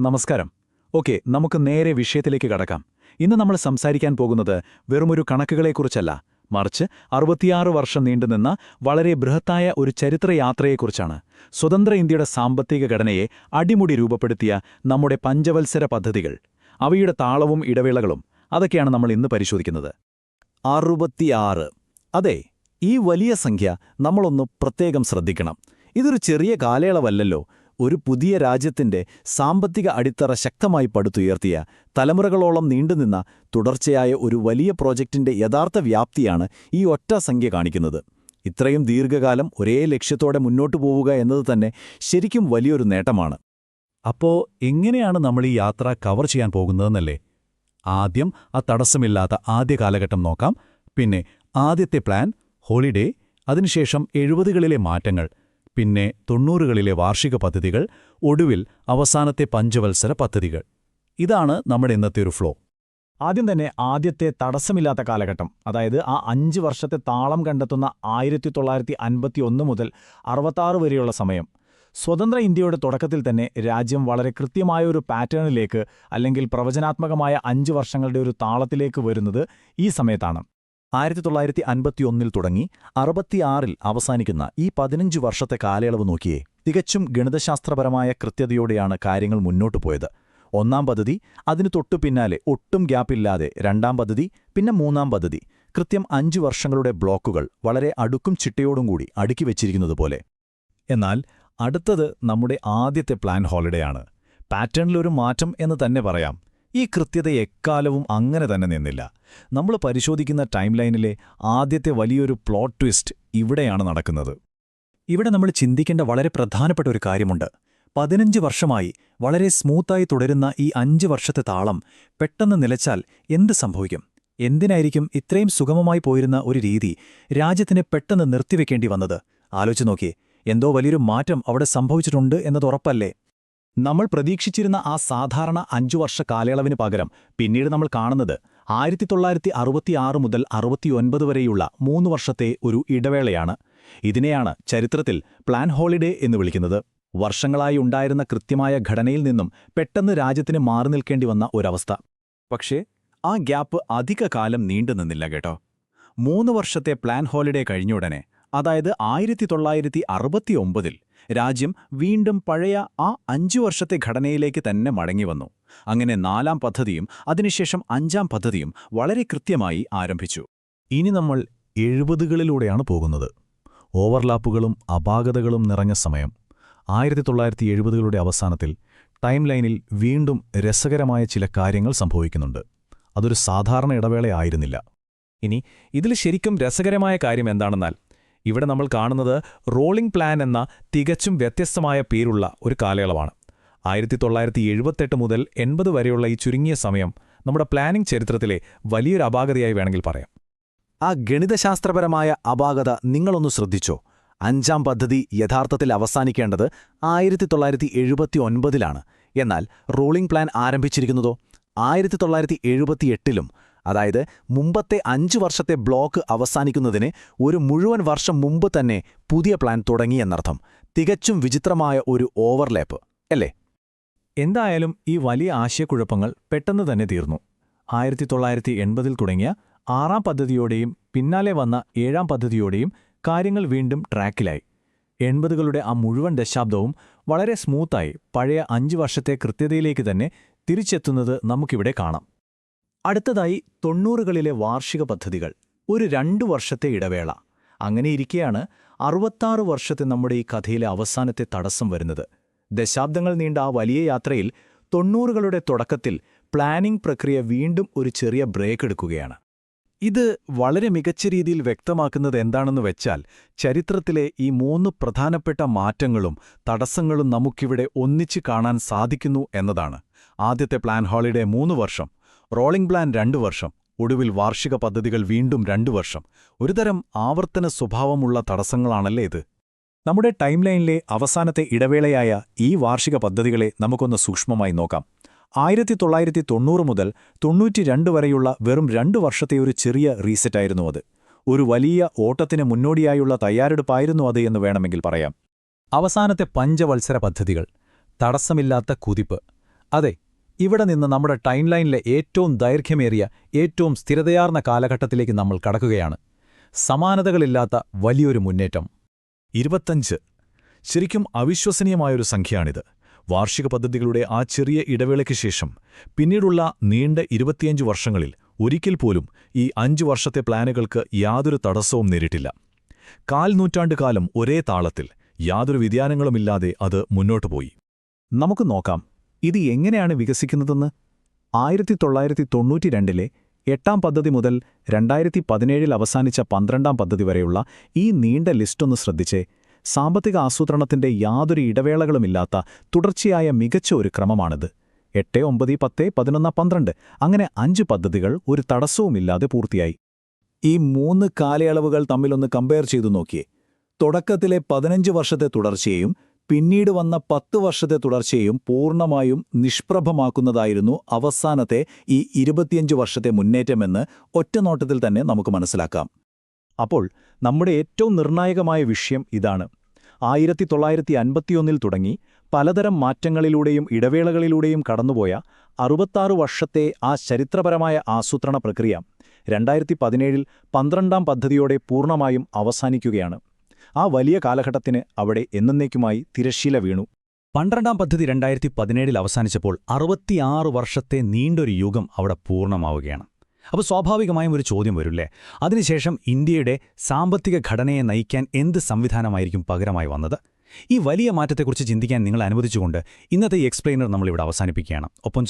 നമസ്കാരം. നമുക്ക് നേരെ വിഷയത്തിലേക്ക് കടക്കാം. ഇന്ന് നമ്മൾ സംസാരിക്കാൻ പോകുന്നത് വെറുമൊരു കണക്കുകളെക്കുറിച്ചല്ല, മറിച്ച് 66 വർഷം നീണ്ടുനിന്ന വളരെ ബൃഹത്തായ ഒരു ചരിത്രയാത്രയെക്കുറിച്ചാണ്. സ്വതന്ത്ര ഇന്ത്യയുടെ സാമ്പത്തിക ഘടനയെ അടിമുടി രൂപപ്പെടുത്തിയ നമ്മുടെ പഞ്ചവത്സര പദ്ധതികൾ, അവയുടെ താളവും ഇടവേളകളും, അതൊക്കെയാണ് നമ്മൾ ഇന്ന് പരിശോധിക്കുന്നത്. 66. അതെ, ഈ വലിയ സംഖ്യ നമ്മളൊന്ന് പ്രത്യേകം ശ്രദ്ധിക്കണം. ഇതൊരു ചെറിയ കാലയളവല്ലല്ലോ. ഒരു പുതിയ രാജ്യത്തിന്റെ സാമ്പത്തിക അടിത്തറ ശക്തമായി പടുത്തുയർത്തിയ, തലമുറകളോളം നീണ്ടുനിന്ന തുടർച്ചയായ ഒരു വലിയ പ്രോജക്റ്റിന്റെ യഥാർത്ഥ വ്യാപ്തിയാണ് ഈ ഒറ്റ സംഖ്യ കാണിക്കുന്നത്. ഇത്രയും ദീർഘകാലം ഒരേ ലക്ഷ്യത്തോടെ മുന്നോട്ടു പോവുക എന്നത് തന്നെ ശരിക്കും വലിയൊരു നേട്ടമാണ്. അപ്പോ എങ്ങനെയാണ് നമ്മൾ ഈ യാത്ര കവർ ചെയ്യാൻ പോകുന്നതെന്നല്ലേ? ആദ്യം ആ തടസ്സമില്ലാത്ത ആദ്യ കാലഘട്ടം നോക്കാം. പിന്നെ ആദ്യത്തെ പ്ലാൻ, ഹോളിഡേ, അതിനുശേഷം 70കളിലെ മാറ്റങ്ങൾ, പിന്നെ 90കളിലെ വാർഷിക പദ്ധതികൾ, ഒടുവിൽ അവസാനത്തെ പഞ്ചവത്സര പദ്ധതികൾ. ഇതാണ് നമ്മുടെ ഇന്നത്തെ ഒരു ഫ്ലോ. ആദ്യം തന്നെ ആദ്യത്തെ തടസ്സമില്ലാത്ത കാലഘട്ടം, അതായത് ആ 5 വർഷത്തെ താളം കണ്ടെത്തുന്ന 1951 മുതൽ 66 വരെയുള്ള സമയം. സ്വതന്ത്ര ഇന്ത്യയുടെ തുടക്കത്തിൽ തന്നെ രാജ്യം വളരെ കൃത്യമായ ഒരു പാറ്റേണിലേക്ക്, അല്ലെങ്കിൽ പ്രവചനാത്മകമായ 5 വർഷങ്ങളുടെ ഒരു താളത്തിലേക്ക് വരുന്നത് ഈ സമയത്താണ്. 1951 തുടങ്ങി 66 അവസാനിക്കുന്ന ഈ 15 വർഷത്തെ കാലയളവ് നോക്കിയേ. തികച്ചും ഗണിതശാസ്ത്രപരമായ കൃത്യതയോടെയാണ് കാര്യങ്ങൾ മുന്നോട്ടു പോയത്. ഒന്നാം പദ്ധതി, അതിനു തൊട്ടു പിന്നാലെ ഒട്ടും ഗ്യാപ്പില്ലാതെ രണ്ടാം പദ്ധതി, പിന്നെ മൂന്നാം പദ്ധതി. കൃത്യം 5 വർഷങ്ങളുടെ ബ്ലോക്കുകൾ വളരെ അടുക്കും ചിട്ടയോടും കൂടി അടുക്കി വച്ചിരിക്കുന്നതുപോലെ. എന്നാൽ അടുത്തത് നമ്മുടെ ആദ്യത്തെ പ്ലാൻ ഹോളിഡേയാണ്. പാറ്റേണിലൊരു മാറ്റം എന്ന് തന്നെ പറയാം. ഈ കൃത്യത എക്കാലവും അങ്ങനെ തന്നെ നിന്നില്ല. നമ്മൾ പരിശോധിക്കുന്ന ടൈം ലൈനിലെ ആദ്യത്തെ വലിയൊരു പ്ലോട്ട് ട്വിസ്റ്റ് ഇവിടെയാണ് നടക്കുന്നത്. ഇവിടെ നമ്മൾ ചിന്തിക്കേണ്ട വളരെ പ്രധാനപ്പെട്ട ഒരു കാര്യമുണ്ട്. 15 വർഷമായി വളരെ സ്മൂത്തായി തുടരുന്ന ഈ 5 വർഷത്തെ താളം പെട്ടെന്ന് നിലച്ചാൽ എന്ത് സംഭവിക്കും? എന്തിനായിരിക്കും ഇത്രയും സുഗമമായി പോയിരുന്ന ഒരു രീതി രാജ്യത്തിന് പെട്ടെന്ന് നിർത്തിവെക്കേണ്ടി വന്നത്? ആലോചിച്ച് നോക്കിയേ. എന്തോ വലിയൊരു മാറ്റം അവിടെ സംഭവിച്ചിട്ടുണ്ട് എന്നതുറപ്പല്ലേ? നമ്മൾ പ്രതീക്ഷിച്ചിരുന്ന ആ സാധാരണ 5 വർഷ കാലയളവിന് പകരം പിന്നീട് നമ്മൾ കാണുന്നത് 1966 മുതൽ 69 വരെയുള്ള 3 വർഷത്തെ ഒരു ഇടവേളയാണ്. ഇതിനെയാണ് ചരിത്രത്തിൽ പ്ലാൻ ഹോളിഡേ എന്ന് വിളിക്കുന്നത്. വർഷങ്ങളായി ഉണ്ടായിരുന്ന കൃത്യമായ ഘടനയിൽ നിന്നും പെട്ടെന്ന് രാജ്യത്തിന് മാറി നിൽക്കേണ്ടി വന്ന ഒരവസ്ഥ. പക്ഷേ ആ ഗ്യാപ്പ് അധികകാലം നീണ്ടുനിന്നില്ല കേട്ടോ. 3 വർഷത്തെ പ്ലാൻ ഹോളിഡേ കഴിഞ്ഞുടനെ, അതായത് 1969 രാജ്യം വീണ്ടും പഴയ ആ 5 വർഷത്തെ ഘടനയിലേക്ക് തന്നെ മടങ്ങിവന്നു. അങ്ങനെ 4ാം പദ്ധതിയും അതിനുശേഷം 5ാം പദ്ധതിയും വളരെ കൃത്യമായി ആരംഭിച്ചു. ഇനി നമ്മൾ 70കളിലൂടെയാണ് പോകുന്നത്. ഓവർലാപ്പുകളും അപാകതകളും നിറഞ്ഞ സമയം. 1970കളുടെ അവസാനത്തിൽ ടൈം ലൈനിൽ വീണ്ടും രസകരമായ ചില കാര്യങ്ങൾ സംഭവിക്കുന്നുണ്ട്. അതൊരു സാധാരണ ഇടവേളയായിരുന്നില്ല. ഇനി ഇതിൽ ശരിക്കും രസകരമായ കാര്യം എന്താണെന്നാൽ, ഇവിടെ നമ്മൾ കാണുന്നത് റോളിംഗ് പ്ലാൻ എന്ന തികച്ചും വ്യത്യസ്തമായ പേരുള്ള ഒരു കാലയളവാണ്. 1978 മുതൽ 80 വരെയുള്ള ഈ ചുരുങ്ങിയ സമയം നമ്മുടെ പ്ലാനിംഗ് ചരിത്രത്തിലെ വലിയൊരു അപാകതയായി വേണമെങ്കിൽ പറയാം. ആ ഗണിതശാസ്ത്രപരമായ അപാകത നിങ്ങളൊന്ന് ശ്രദ്ധിച്ചോ? 5ാം പദ്ധതി യഥാർത്ഥത്തിൽ അവസാനിക്കേണ്ടത് 1979ലാണ്. എന്നാൽ റോളിംഗ് പ്ലാൻ ആരംഭിച്ചിരിക്കുന്നതോ 1978ലും. അതായത് മുമ്പത്തെ 5 വർഷത്തെ ബ്ലോക്ക് അവസാനിക്കുന്നതിന് ഒരു മുഴുവൻ വർഷം മുമ്പ് തന്നെ പുതിയ പ്ലാൻ തുടങ്ങിയെന്നർത്ഥം. തികച്ചും വിചിത്രമായ ഒരു ഓവർലാപ്പ് അല്ലേ? എന്തായാലും ഈ വലിയ ആശയക്കുഴപ്പങ്ങൾ പെട്ടെന്ന് തന്നെ തീർന്നു. 1980 തുടങ്ങിയ 6ാം പദ്ധതിയോടെയും പിന്നാലെ വന്ന 7ാം പദ്ധതിയോടെയും കാര്യങ്ങൾ വീണ്ടും ട്രാക്കിലായി. 80കളുടെ ആ മുഴുവൻ ദശാബ്ദവും വളരെ സ്മൂത്തായി പഴയ 5 വർഷത്തെ കൃത്യതയിലേക്ക് തന്നെ തിരിച്ചെത്തുന്നത് നമുക്കിവിടെ കാണാം. അടുത്തതായി 90കളിലെ വാർഷിക പദ്ധതികൾ. ഒരു 2 വർഷത്തെ ഇടവേള. അങ്ങനെയിരിക്കെയാണ് 66 വർഷത്തെ നമ്മുടെ ഈ കഥയിലെ അവസാനത്തെ തടസ്സം വരുന്നത്. ദശാബ്ദങ്ങൾ നീണ്ട ആ വലിയ യാത്രയിൽ 90കളുടെ തുടക്കത്തിൽ പ്ലാനിംഗ് പ്രക്രിയ വീണ്ടും ഒരു ചെറിയ ബ്രേക്ക് എടുക്കുകയാണ്. ഇത് വളരെ മികച്ച രീതിയിൽ വ്യക്തമാക്കുന്നത് എന്താണെന്ന് വെച്ചാൽ, ചരിത്രത്തിലെ ഈ 3 പ്രധാനപ്പെട്ട മാറ്റങ്ങളും തടസ്സങ്ങളും നമുക്കിവിടെ ഒന്നിച്ച് കാണാൻ സാധിക്കുന്നു എന്നതാണ്. ആദ്യത്തെ പ്ലാൻ ഹോളിഡേ 3 വർഷം, റോളിംഗ് പ്ലാൻ 2 വർഷം, ഒടുവിൽ വാർഷിക പദ്ധതികൾ വീണ്ടും 2 വർഷം. ഒരുതരം ആവർത്തന സ്വഭാവമുള്ള തടസ്സങ്ങളാണല്ലേ ഇത്? നമ്മുടെ ടൈം ലൈനിലെ അവസാനത്തെ ഇടവേളയായ ഈ വാർഷിക പദ്ധതികളെ നമുക്കൊന്ന് സൂക്ഷ്മമായി നോക്കാം. 1990 മുതൽ 92 വരെയുള്ള വെറും 2 വർഷത്തെ ഒരു ചെറിയ റീസെറ്റായിരുന്നു അത്. ഒരു വലിയ ഓട്ടത്തിന് മുന്നോടിയായുള്ള തയ്യാറെടുപ്പായിരുന്നു അത് എന്ന് വേണമെങ്കിൽ പറയാം. അവസാനത്തെ പഞ്ചവത്സര പദ്ധതികൾ, തടസ്സമില്ലാത്ത കുതിപ്പ്. അതെ, ഇവിടെ നിന്ന് നമ്മുടെ ടൈംലൈനിലെ ഏറ്റവും ദൈർഘ്യമേറിയ ഏറ്റവും സ്ഥിരതയാർന്ന കാലഘട്ടത്തിലേക്ക് നമ്മൾ കടക്കുകയാണ്. സമാനതകളില്ലാത്ത വലിയൊരു മുന്നേറ്റം. 25. ശരിക്കും അവിശ്വസനീയമായൊരു സംഖ്യയാണിത്. വാർഷിക പദ്ധതികളുടെ ആ ചെറിയ ഇടവേളയ്ക്ക് ശേഷം പിന്നീടുള്ള നീണ്ട 25 വർഷങ്ങളിൽ ഒരിക്കൽ പോലും ഈ 5 വർഷത്തെ പ്ലാനുകൾക്ക് യാതൊരു തടസ്സവും നേരിട്ടില്ല. 4 നൂറ്റാണ്ട് കാലം ഒരേ താളത്തിൽ യാതൊരു വ്യതിയാനങ്ങളുമില്ലാതെ അത് മുന്നോട്ടുപോയി. നമുക്ക് നോക്കാം ഇത് എങ്ങനെയാണ് വികസിക്കുന്നതെന്ന്. 1992-ലെ 8ാം പദ്ധതി മുതൽ 2017-ൽ അവസാനിച്ച 12ാം പദ്ധതി വരെയുള്ള ഈ നീണ്ട ലിസ്റ്റൊന്ന് ശ്രദ്ധിച്ചേ. സാമ്പത്തിക ആസൂത്രണത്തിന്റെ യാതൊരു ഇടവേളകളുമില്ലാത്ത തുടർച്ചയായ മികച്ച ഒരു ക്രമമാണിത്. 8, 9, 10, 11, 12 അങ്ങനെ 5 പദ്ധതികൾ ഒരു തടസ്സവുമില്ലാതെ പൂർത്തിയായി. ഈ 3 കാലയളവുകൾ തമ്മിലൊന്ന് കമ്പയർ ചെയ്തു നോക്കിയേ. തുടക്കത്തിലെ 15 വർഷത്തെ തുടർച്ചയെയും പിന്നീട് വന്ന 10 വർഷത്തെ തുടർച്ചയെയും പൂർണ്ണമായും നിഷ്പ്രഭമാക്കുന്നതായിരുന്നു അവസാനത്തെ ഈ 25 വർഷത്തെ മുന്നേറ്റമെന്ന് ഒറ്റനോട്ടത്തിൽ തന്നെ നമുക്ക് മനസ്സിലാക്കാം. അപ്പോൾ നമ്മുടെ ഏറ്റവും നിർണായകമായ വിഷയം ഇതാണ്. 1951-ൽ തുടങ്ങി പലതരം മാറ്റങ്ങളിലൂടെയും ഇടവേളകളിലൂടെയും കടന്നുപോയ 66 വർഷത്തെ ആ ചരിത്രപരമായ ആസൂത്രണ പ്രക്രിയ 2017-ൽ 12ാം പദ്ധതിയോടെ പൂർണ്ണമായും അവസാനിക്കുകയാണ്. ആ വലിയ കാലഘട്ടത്തിന് അവിടെ എന്നേക്കുമായി തിരശ്ശീല വീണു. 12ാം പദ്ധതി 2017-ൽ അവസാനിച്ചപ്പോൾ 66 വർഷത്തെ നീണ്ടൊരു യുഗം അവിടെ പൂർണ്ണമാവുകയാണ്. അപ്പോൾ സ്വാഭാവികമായും ഒരു ചോദ്യം വരില്ലേ, അതിനുശേഷം ഇന്ത്യയുടെ സാമ്പത്തിക ഘടനയെ നയിക്കാൻ എന്ത് സംവിധാനമായിരിക്കും പകരമായി വന്നത്? ഈ വലിയ മാറ്റത്തെക്കുറിച്ച് ചിന്തിക്കാൻ നിങ്ങളെ അനുവദിച്ചുകൊണ്ട് ഇന്നത്തെ ഈ എക്സ്പ്ലെയിനർ നമ്മളിവിടെ അവസാനിപ്പിക്കുകയാണ്. ഒപ്പം